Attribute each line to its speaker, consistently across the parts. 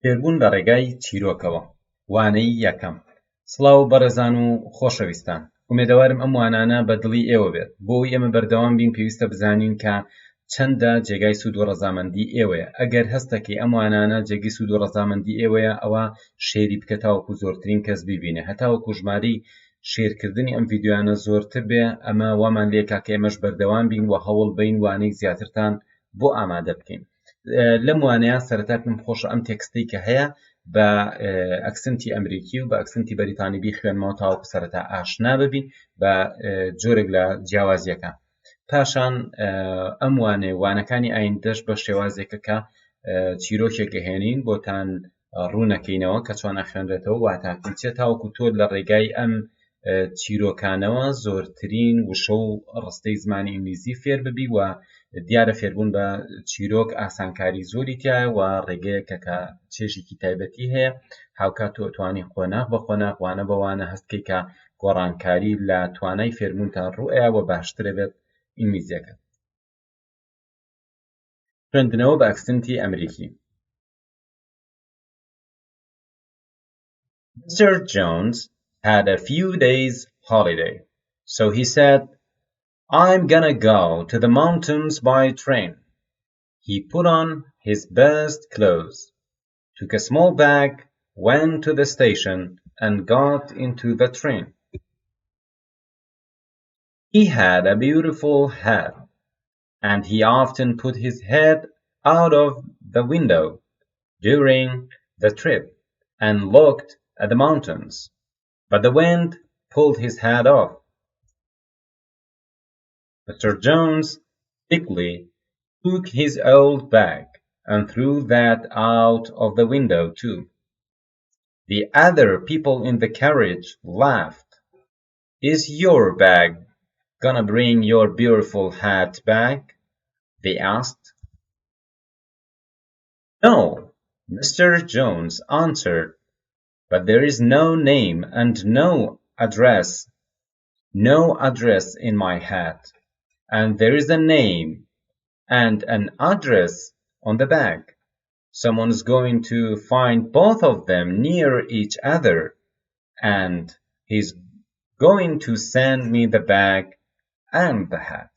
Speaker 1: فێربوون لە ڕێگای چیرۆکەوە وانەی یەکەم. سڵاو بەڕێزان و خۆشەویستان، ئومێدەوارم ئەم وانانە بە دڵی ئێوە بێت. بۆی ئێمە بەردەوام بین پێویستە بزانین کە چەندە جێگای سوود و ڕەزامەندی ئێوەیە. ئەگەر هەستەکەی ئەم وانانە جێگەی سوود و ڕەزامەندی ئێوەیە، ئەوە شێری بکە تاوەکو زۆرترین کەس بیبینێ، هەتاوەکو ژمارەی شێرکردنی ئەم ڤیدیۆیانە زۆرتر بێ. ئەمە وامان لێکا کە ئێمەش بەردەوام بین و هەوڵ بین وانەی زیاترتان بۆ ئامادە بکەین. لەم وانەیە سەرەتا پێم خۆشە ئەم تێکستەی کە هەیە بە ئەکسنتی ئەمریکی و بە ئەکسنتی بەریتانی بیخوێنمەوە تاوەکو سەرەتا ئاشنا ببین بە جۆرێک لە جیاوازیەکان. پاشان ئەم وانەکانی ئایندەش بە شێوازێکە کە چیرۆکێک هێنین بۆتان ڕوونەکەینەوە کە چۆن ئەخوێنرێتەوە واتاکەین چێت تاوەکو تۆ لە ڕێگای ئەم چیرۆکانەوە زۆرترین وشە و ڕستەی زمانی ئینگلیزی فێر ببی و دیارە فێربوون بە چیرۆک ئاسانکاری زۆری تایە و ڕێگەیەکە کە چێژێکی تایبەتی هەیە. هاوکات تۆ توانی قۆناغ بە قۆناغ وانە بە وانە هەستکەی کە گۆڕانکاری لە توانای فێربوونتان ڕوئەیە و باشترە بێت ئینگلیزیەکە. خوێندنەوە بە ئەکسنتی ئەمریکی. Mr. Jones had a few days holiday, so he said, "I'm gonna go to the mountains by train." He put on his best clothes, took a small bag, went to the station, and got into the train. He had a beautiful hat, and he often put his head out of the window during the trip and looked at the mountains, but the wind pulled his hat off. Mr. Jones quickly took his old bag and threw that out of the window too. The other people in the carriage laughed. "Is your bag gonna bring your beautiful hat back?" they asked. "No," Mr. Jones answered, "but there is no name and no address in my hat, and there is a name and an address on the bag. Someone's going to find both of them near each other, and he's going to send me the bag and the hat."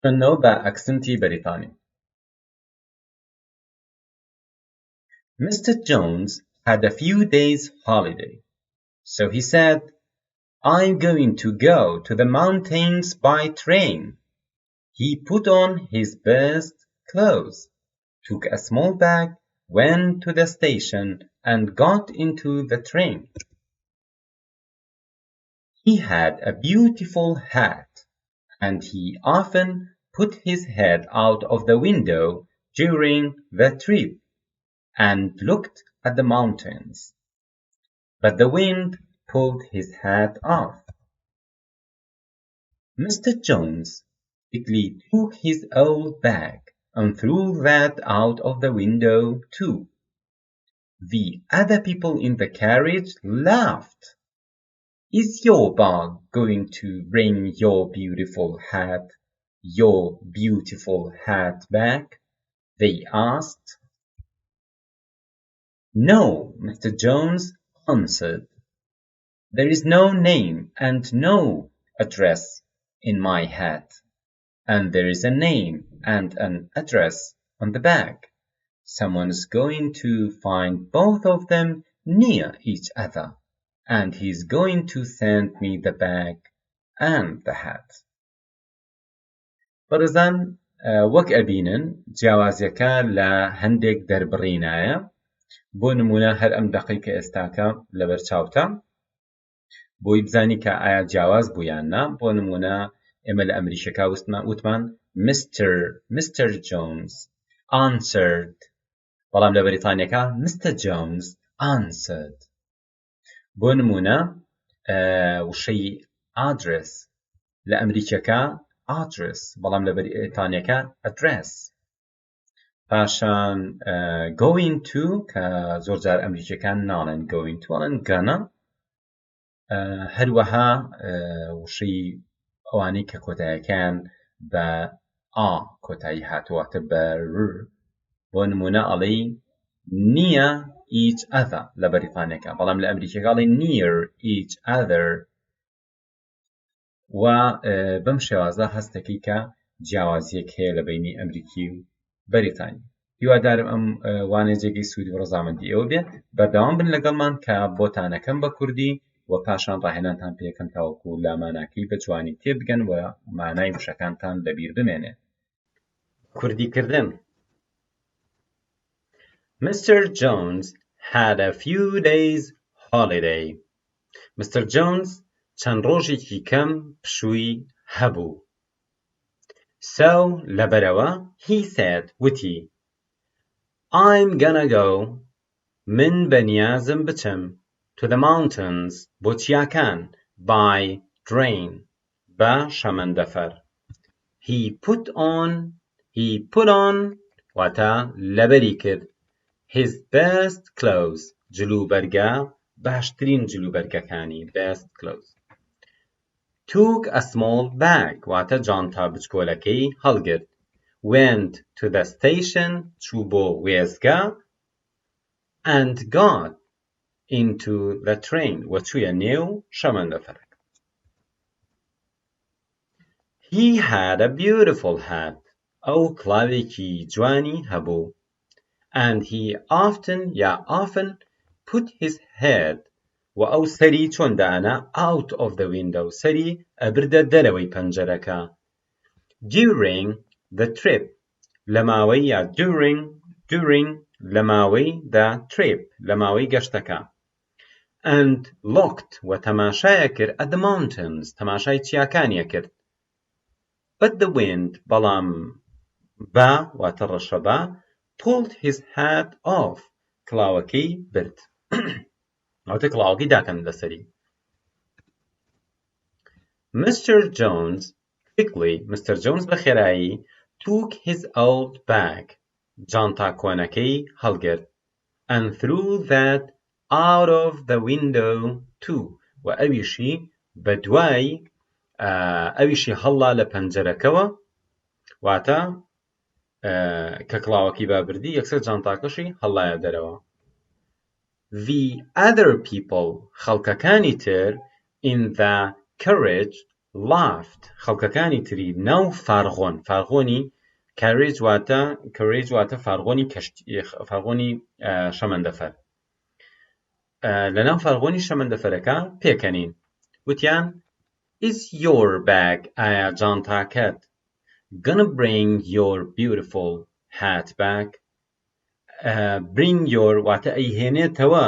Speaker 1: No با accenti Britannic. Mr. Jones had a few days holiday, so he said, "I'm going to go to the mountains by train." He put on his best clothes, took a small bag, went to the station, and got into the train. He had a beautiful hat, and he often put his head out of the window during the trip and looked at the mountains, but the wind pulled his hat off. Mr. Jones quickly took his old bag and threw that out of the window too. The other people in the carriage laughed. "Is your bag going to bring your beautiful hat back?" they asked. "No," Mr. Jones answered. "There is no name and no address in my hat, and there is a name and an address on the bag. Someone's going to find both of them near each other, and he's going to send me the bag and the hat." بەڕێزان، وەک ئەبینن جیاوازیەکە لە هەندێک دەربڕینایە. بۆ نمونە هەر ئەم دەقەی کە ئێستاکە لەبەر چاوتە بۆی بزانی کە ئایا جیاواز بوویان نا. بۆ نمونە ئێمە لە ئەمریکەکە وتمان Mr. Jones answered، بەڵام لە بەریتانیەکە Mr. Jones answered. بۆ نمونە وشەی ئادرس لە ئەمریکەکە address، بەڵام لە بەریتانیەکە address. پاشان going to کە زۆر جار ئەمریکەکان ناڵێن going to، ئەڵێن gonna. هەروەها وشەی ئەوانەی کە کۆتایەکان بە کۆتایی هاتوواتە بەر بۆ نمونە ئەڵێی near each other لە بەریتانیەکە بەڵام لە ئەمریکیەکە ئەڵێی near each other و بەم شێوازە هەستەکەی کە جیاوازیەک هەیە لە بینی ئەمریکی و بەریتانی هیوادارم ئەم وانەیە جێگەی سوودی و ڕەزامەندی ئێوە بێت بەردەوام بن لەگەڵمان کە بۆتانەکەم بە کوردی و پاشان ڕاهێنانتان پێکەم تاوەکو لا ماناکەی بە جوانی تێبگەن و مانای وشەکانتان لەبیر بمێنێ کوردیکردن Mr. Jones had a few days holiday. Mr. Jones چەند ڕۆژێکی کەم پشووی هەبوو. So لەبەرەوە he said وتی I'm gonna go من بەنیازم بچم to the mountains بۆ چیاکان by train بە شەمەندەفەر he put on واتە لەبەری کرد his best clothes جلوبەرگە باشترین جلوبەرگەکانی best clothes took a small bag واتە جانتا بچکۆلەکەی هەڵگرت went to the station چوو بۆ وێزگە and got into the train و چوویە نێو شەمەندەفەرەکە he had a beautiful hat ئەو کڵاوێکی جوانی هەبوو and he often put his head و ئەو سەری چۆن دانا out of the window سەری ئەبردە دەرەوەی پەنجەرەکە during the trip لە ماوەی یا during لە ماوەی the trip لە ماوەی گەشتەکە and looked و تەماشایە کرد at the mountains تەماشای چیاکانیە کرد but the wind بەڵام بە واتە ڕەشەبا pulled his hat off کڵاوەکەی برد ئەوتە کڵاوەکەی داکەن لەسەری Mr. Jones بەخێرایی took his old bag جانتا کۆنەکەی هەڵگرت and threw that out of the window too و ئەویشی بەدوای ئەویشی هەڵا لە پەنجەرەکەوە واتە کە کڵاوەکەی بابردی یەکسەر جانتاکەشی هەڵایە دەرەوە The other people خەڵکەکانی تر in the carriage laughed خەڵکەکانی تری ناو فارغۆنی carriage واتە فارغۆنی شەمەندەفەر لەناو فارغۆنی شەمەندەفەرەکە پێکەنین وتیان Is your bag ئایا جانتاکەت gonna bring your beautiful hat back bring your واتە ئەیهێنێتەوە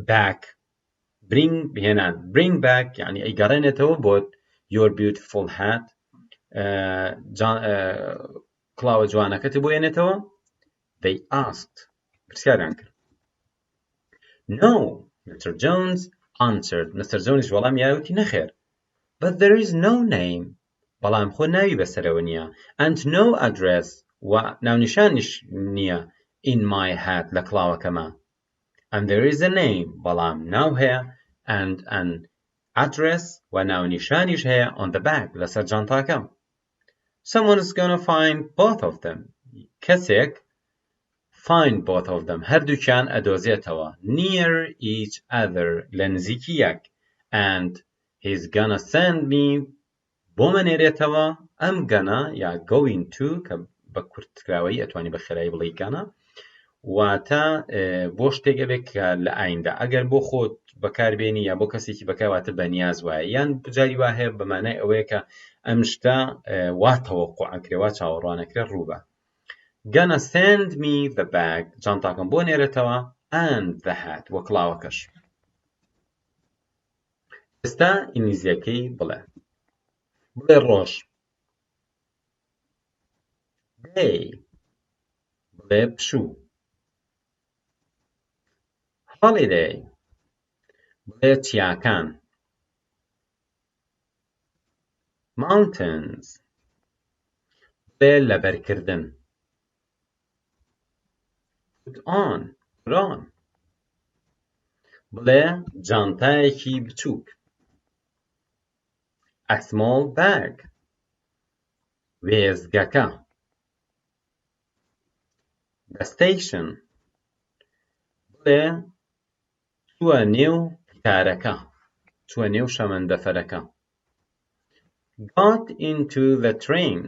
Speaker 1: back bring back یعنی ئەیگەڕێنێتەوە بۆت your beautiful hat کڵاوە جوانەکەت بۆ هێنێتەوە they asked پرسیاریان کرد No Mr. Jones answered Mr. Jones وەڵام یاوتی نەخێر but there is no name بەڵام خۆ ناوی بەسەرەوە نییە and no address و ناونیشانیش نییە in my hat لە کڵاوەکەمە and there is a name بەڵام ناو هەیە and an address و ناونیشانیش هەیە on the back لەسەر جانتاکەم someone is gonna find both of them کەسێک find both of them هەردووکیان ئەدۆزێتەوە near each other لە نزیکی یەک and he's gonna send me بۆ منێرێتەوە ئەم گەنە یا going to کە بە کورتکراوەی ئەتوانی بە خێرایی بڵێ گەنە واتە بۆ شتێک بێت کە لە ئایندا ئەگەر بۆ خۆت بەکاربێنی یا بۆ کەسێکی بەکارواتە بەنیاز وایە یان بجاری وا هەیە بەمانای ئەوەیە کە ئەم شتە وا تەوەقوعەکرێ وا چاوەڕوانەکرێ ڕووبە gonna send me the bag جانتاکەم بۆ نێرێتەوە and the hat وە کڵاوەکەش ئێستا ئینگلیزیەکەی بڵێ ڕۆژ day بڵێ پشوو holiday بڵێ چیاکان mountains بڵێ لەبەرکردن put on بڵێ جانتایەکی بچووک a small bag وێزگەکە. The station. بڵێ چووە نێو قوتارەکە، چووە نێو شەمەندەفەرەکە. Got into the train.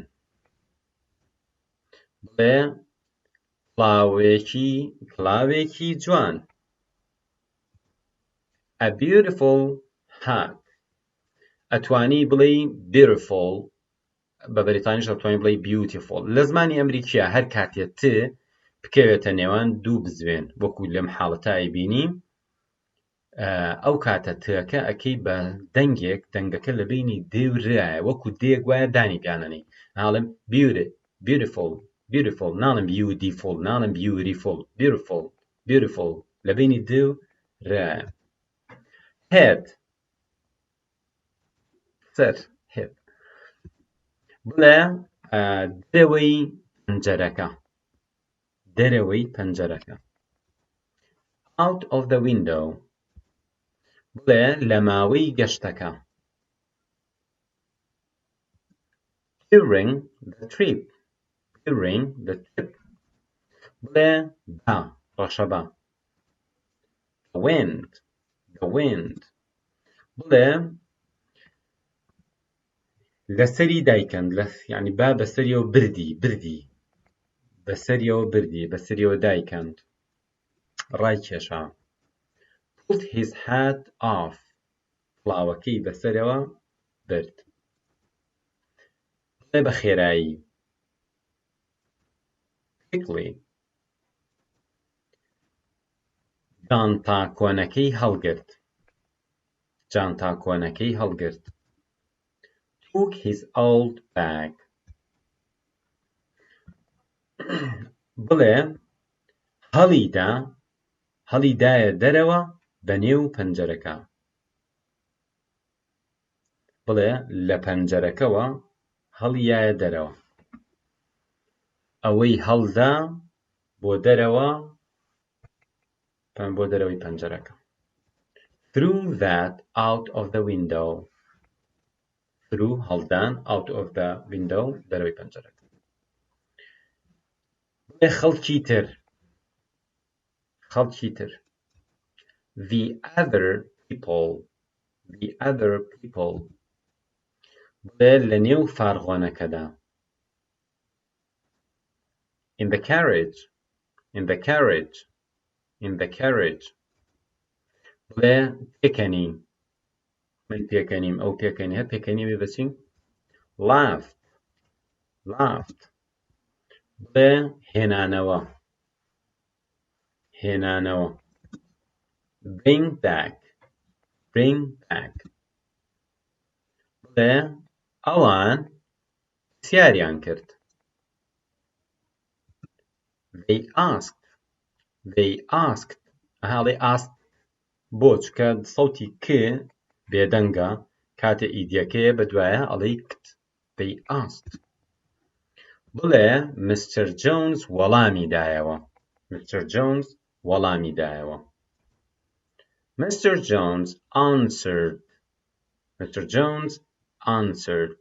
Speaker 1: بڵێ کڵاوێکی جوان. A beautiful hat. ئەتوانی بڵێ beautiful، بە بەریتانیش ئەتوانی بڵێ beautiful. لە زمانی ئەمریکیە هەر کاتێ ت بکەوێتە نێوان دوو بزوێن، وەکو لەم حاڵەتە بینی، ئەو کاتە تەکە ئەکەی بە دەنگەکە لە بینی دێ و ڕایە، وەکو دێک وایە دانی گانەنەی. ناڵم beautiful، ناڵم beautiful، ناڵم beautiful، لە بینی دێ و ڕایە. head، سەر، head. بڵێ دەرەوەی پەنجەرەکە. out of the window. بڵێ لە ماوەی گەشتەکە. during the trip. بڵێ بە ڕەشەبە. the wind. بڵێ لەسەری دایکەن، یعنی با بەسەریەوە بەسەریەوە دایکەند، ڕایکێشا. put his hat off. کڵاوەکەی بەسەرەوە برد. بڵێ بە خێرایی. quickly. جانتا کۆنەکەی هەڵگرت. took his old bag. بڵێ هەڵیدایە دەرەوە بە نێو پەنجەرەکە. بڵێ لە پەنجەرەکەوە هەڵیایە دەرەوە. ئەوەی هەڵدا بۆ دەرەوەی پەنجەرەکە. threw that out of the window. threw هەڵدان out of the window دەرەوەی پەنجەرەکە. بڵێ خەڵکی تر. the other people. بڵێ لە نێو فارغۆنەکەدا. in the carriage. بڵێ پێکەنی. من پێکەنیم، ئەو پێکەنی، هەر پێکەنی بێ بەچین. laughed. بڵێ هێنانەوە. bring back. بڵێ ئەوان پرسیاریان کرد. they asked. هەڵێ asked بۆ چکە سەوتی ک بێدەنگە، کاتە ئیدیەکەیە بەدوایە ئەڵێی کت. they asked. بڵێ Mr. Jones وەڵامی دایەوە. Mr. Jones answered.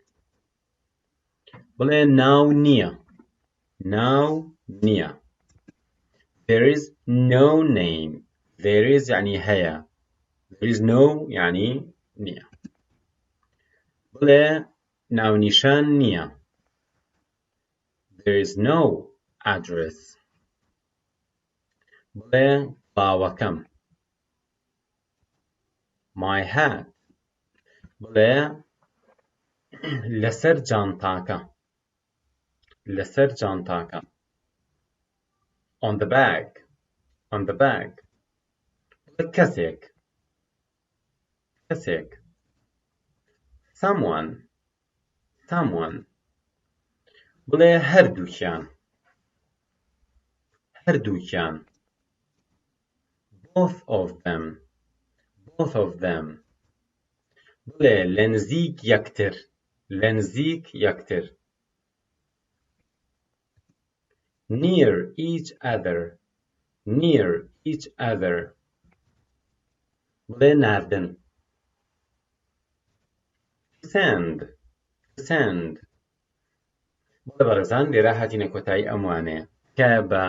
Speaker 1: بڵێ ناو نییە. there is no name. there is یعنی هەیە. there is no یعنی نییە. بڵێ ناونیشان نییە. there is no address. بڵێ کڵاوەکەم. my hat. بڵێ لەسەر جانتاکە. on the bag. بڵێ کەسێک. someone. بڵێ هەردووکیان. both of them. بڵێ لە نزیک یەکتر. near each other. بڵێ ناردن. send. بەڕێزان لێرە هاتینە کۆتایی ئەم وانەیە تکایە بە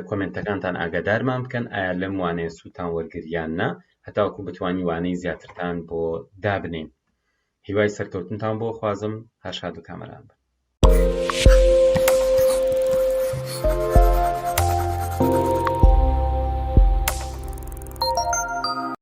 Speaker 1: کۆمنتەکانتان ئاگادارمان بکەن ئایا لەم وانەیە سوودتان وەرگریان نا هەتاوەکو بتوانی وانەی زیاترتان بۆ دابنێن. هیوای سەرکەوتنتان بۆ خوازم. هەر شاد و کامەران بن.